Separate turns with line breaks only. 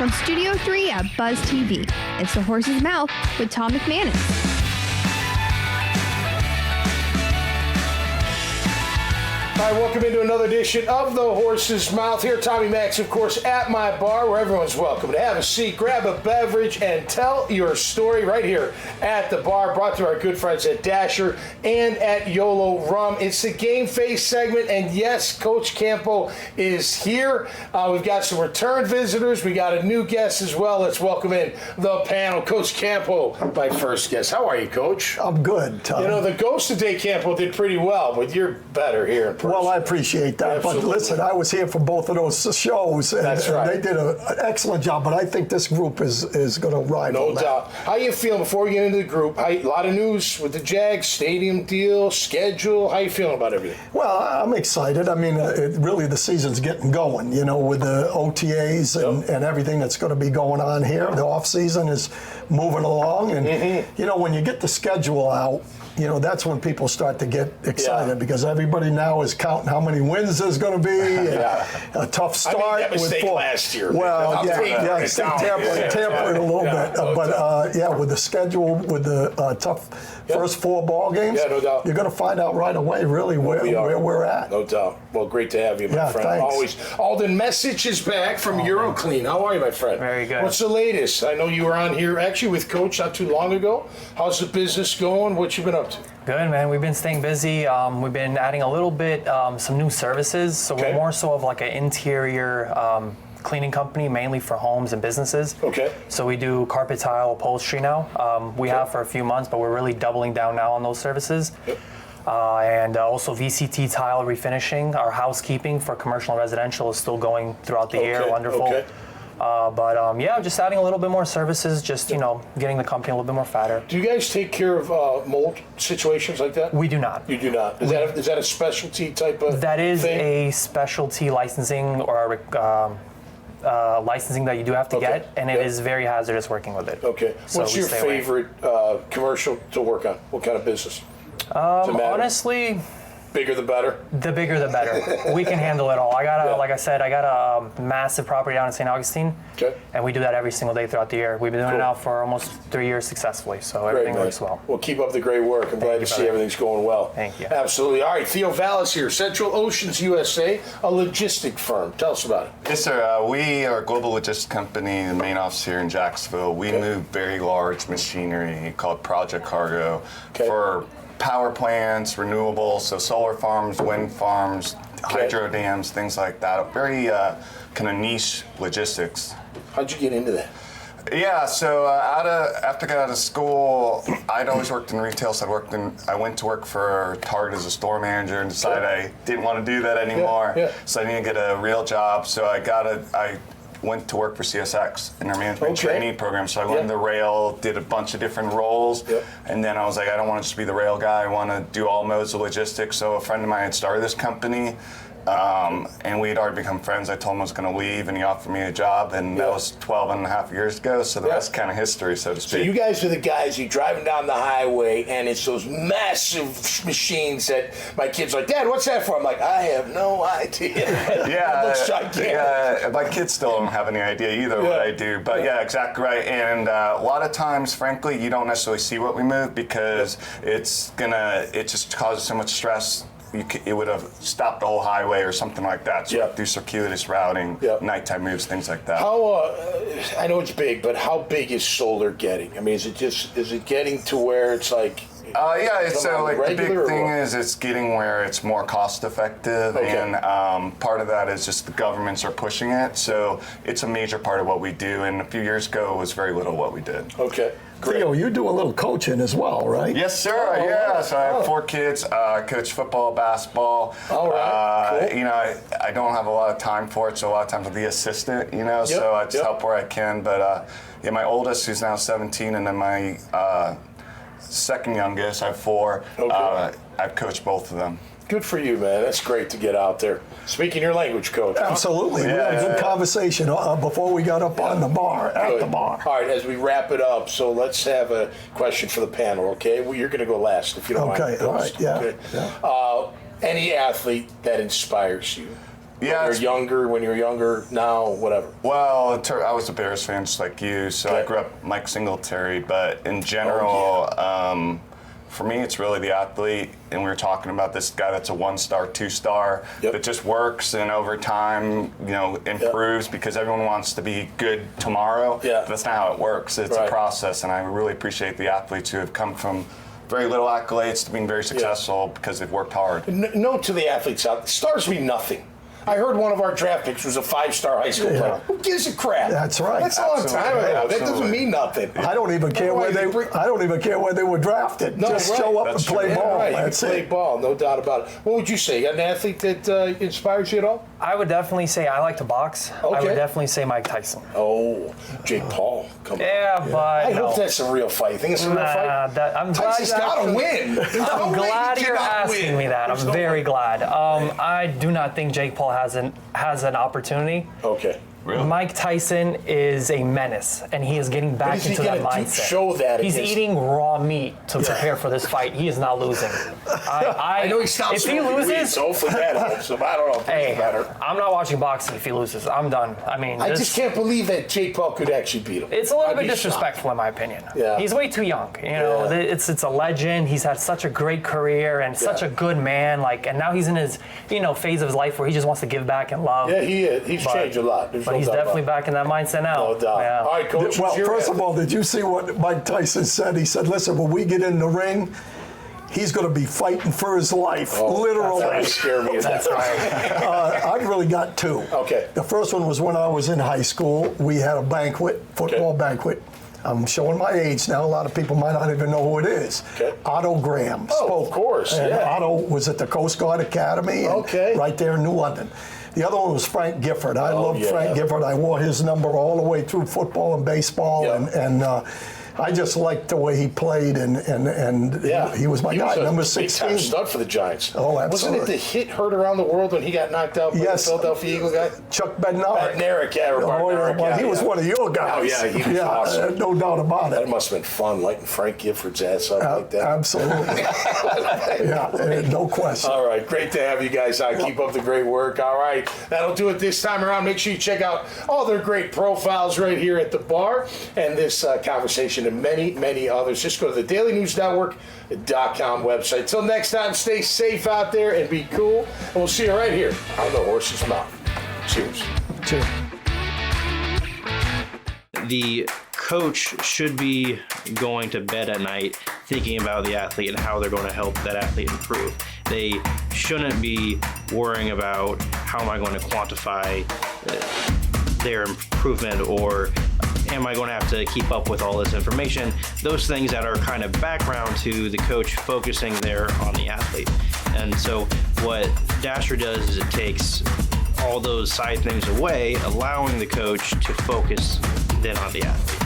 From Studio 3 at Buzz TV, it's The Horse's Mouth with Tom McManus.
All right, welcome into another edition of The Horse's Mouth. Here, Tommy Max, of course, at my bar, where everyone's welcome to have a seat, grab a beverage, and tell your story right here at the bar, brought to our good friends at Dasher and at YOLO Rum. It's the Game Face segment, and yes, Coach Campo is here. We've got some return visitors. We got a new guest as well. Let's welcome in the panel. Coach Campo, my first guest. How are you, Coach?
I'm good, Tom.
You know, the Ghost today, Campo, did pretty well, but you're better here in person.
Well, I appreciate that.
Absolutely.
But listen, I was here for both of those shows, and,
That's right.
and they did an excellent job. But I think this group is going to rival
No doubt. How you feeling before we get into the group? A lot of news with the Jags, stadium deal, schedule. How you feeling about everything?
Well, I'm excited. I mean, really the season's getting going, you know, with the OTAs and everything that's going to be going on here. The off season is moving along. And, you know, when you get the schedule out, you know, that's when people start to get excited because everybody now is counting how many wins there's going to be. A tough start.
I made that mistake
with
last year.
Well, tamper it a little bit.
No,
with the schedule, with the tough first four ball games,
no doubt.
you're going to find out right away really where we're at.
No doubt. Well, great to have you, my friend.
Thanks.
Always. Aldin Mesic is back from Euroclean. How are you, my friend?
Very good.
What's the latest? I know you were on here actually with Coach not too long ago. How's the business going? What you been up to?
Good, man. We've been staying busy. We've been adding a little bit, some new services. So we're more so of like an interior cleaning company, mainly for homes and businesses.
Okay.
So we do carpet tile upholstery now. We have for a few months, but we're really doubling down now on those services.
Yep.
And also VCT tile refinishing. Our housekeeping for commercial and residential is still going throughout the year. Wonderful.
Okay.
Just adding a little bit more services, just, you know, getting the company a little bit more fatter.
Do you guys take care of mold situations like that?
We do not.
You do not. Is that a specialty type of
That is
thing?
a specialty licensing or licensing that you do have to get, and it is very hazardous working with it.
Okay.
So
What's
we
your
stay away.
favorite commercial to work on? What kind of business?
Honestly,
Bigger the better?
the bigger the better. We can handle it all. Like I said, I got a massive property down in St. Augustine, and we do that every single day throughout the year. We've been doing it now for almost 3 years successfully, so everything works well.
Well, keep up the great work. I'm glad to see everything's going well.
Thank you.
Absolutely. All right, Theo Vallas here, Central Oceans USA, a logistic firm. Tell us about it.
Yes, sir. We are a global logistics company, the main office here in Jacksonville. We move very large machinery called project cargo for power plants, renewables, so solar farms, wind farms, hydro dams, things like that. Very kind of niche logistics.
How'd you get into that?
Yeah, so after I got out of school, I'd always worked in retail, so I went to work for Target as a store manager and decided I didn't want to do that anymore. So I needed to get a real job, so I went to work for CSX in their management trainee program. So I learned the rail, did a bunch of different roles, and then I was like, I don't want to just be the rail guy. I want to do all modes of logistics. So a friend of mine had started this company, and we had already become friends. I told him I was going to leave, and he offered me a job, and that was 12 and a half years ago. So the rest kind of history, so to speak.
So you guys are the guys, you're driving down the highway, and it's those massive machines that my kid's like, Dad, what's that for? I'm like, I have no idea. It looks gigantic.
Yeah, my kids still don't have any idea either what I do. But yeah, exactly right. And a lot of times, frankly, you don't necessarily see what we move because it just causes so much stress. It would have stopped the whole highway or something like that. So do circuitous routing, nighttime moves, things like that.
How I know it's big, but how big is solar getting? I mean, is it getting to where it's like?
So like the big thing is it's getting where it's more cost effective, and part of that is just the governments are pushing it. So it's a major part of what we do. And a few years ago, it was very little what we did.
Okay. Great.
Theo, you do a little coaching as well, right?
Yes, sir. So I have 4 kids. Coach football, basketball.
All right.
Cool. You know, I don't have a lot of time for it, so a lot of times I'll be assistant. You know, so I just help where I can. But my oldest, who's now 17, and then my second youngest, I have 4. I've coached both of them.
Good for you, man. That's great to get out there. Speaking your language, Coach.
Absolutely. We had a good conversation before we got up on the bar, at the bar.
All right, as we wrap it up, so let's have a question for the panel, okay? Well, you're going to go last, if you don't mind.
Okay, all right,
Okay. Any athlete that inspires you?
Yeah,
when you're younger, now, whatever.
Well, I was a Bears fan just like you, so I grew up Mike Singletary, but in general, for me, it's really the athlete, and we were talking about this guy that's a 1-star, 2-star, that just works and over time, improves because everyone wants to be good tomorrow. But that's not how it works. It's a process, and I really appreciate the athletes who have come from very little accolades to being very successful because they've worked hard.
Note to the athletes out, stars mean nothing. I heard one of our draft picks was a 5-star high school player. Who gives a crap?
That's right.
That's a long time ago. That doesn't mean nothing.
I don't even care where they were drafted.
No,
just show up and play ball. That's
play ball, no doubt about it. What would you say? You got an athlete that inspires you at all?
I would definitely say I like to box.
Okay.
I would definitely say Mike Tyson.
Oh, Jake Paul. Come on.
Yeah, but
I hope that's a real fight. You think it's a real fight? Tyson's got to win.
I'm glad you're asking me that. I'm very glad. I do not think Jake Paul has an opportunity.
Okay.
Really?
Mike Tyson is a menace, and he is getting back into that mindset.
Show that
he's eating raw meat to prepare for this fight. He is not losing.
I know he stopped.
If he loses,
so hopefully that helps him. I don't know if it's better.
I'm not watching boxing if he loses. I'm done. I mean,
I just can't believe that Jake Paul could actually beat him.
It's a little bit disrespectful, in my opinion.
Yeah.
He's way too young. It's a legend. He's had such a great career and such a good man. And now he's in his phase of his life where he just wants to give back and love.
Yeah, he is. He's changed a lot.
But he's definitely back in that mindset now.
No doubt.
Yeah.
All right, Coach.
Well, first of all, did you see what Mike Tyson said? He said, listen, when we get in the ring, he's going to be fighting for his life, literally.
That's scare me.
That's right.
I've really got two.
Okay.
The first one was when I was in high school. We had a banquet, football banquet. I'm showing my age now. A lot of people might not even know who it is.
Okay.
Otto Graham spoke.
Oh, of course.
And Otto was at the Coast Guard Academy right there in New London. The other one was Frank Gifford. I loved Frank Gifford. I wore his number all the way through football and baseball, and I just liked the way he played, and he was my guy, number 16.
Big-time stud for the Giants.
Oh, absolutely.
Wasn't it the hit heard around the world when he got knocked out by the Philadelphia Eagle guy?
Chuck Bednarik.
He
was one of your guys.
Oh, yeah, he was awesome.
No doubt about it.
That must have been fun, lighting Frank Gifford's ass up like that.
Absolutely. No question.
All right, great to have you guys on. Keep up the great work. All right, that'll do it this time around. Make sure you check out all their great profiles right here at the bar and this conversation and many, many others. Just go to the dailynewsnetwork.com website. Till next time, stay safe out there and be cool. And we'll see you right here on the Horse's Mouth. Cheers.
Cheers.
The coach should be going to bed at night thinking about the athlete and how they're going to help that athlete improve. They shouldn't be worrying about how am I going to quantify their improvement, or am I going to have to keep up with all this information? Those things that are kind of background to the coach focusing there on the athlete. And so what Dasher does is it takes all those side things away, allowing the coach to focus then on the athlete.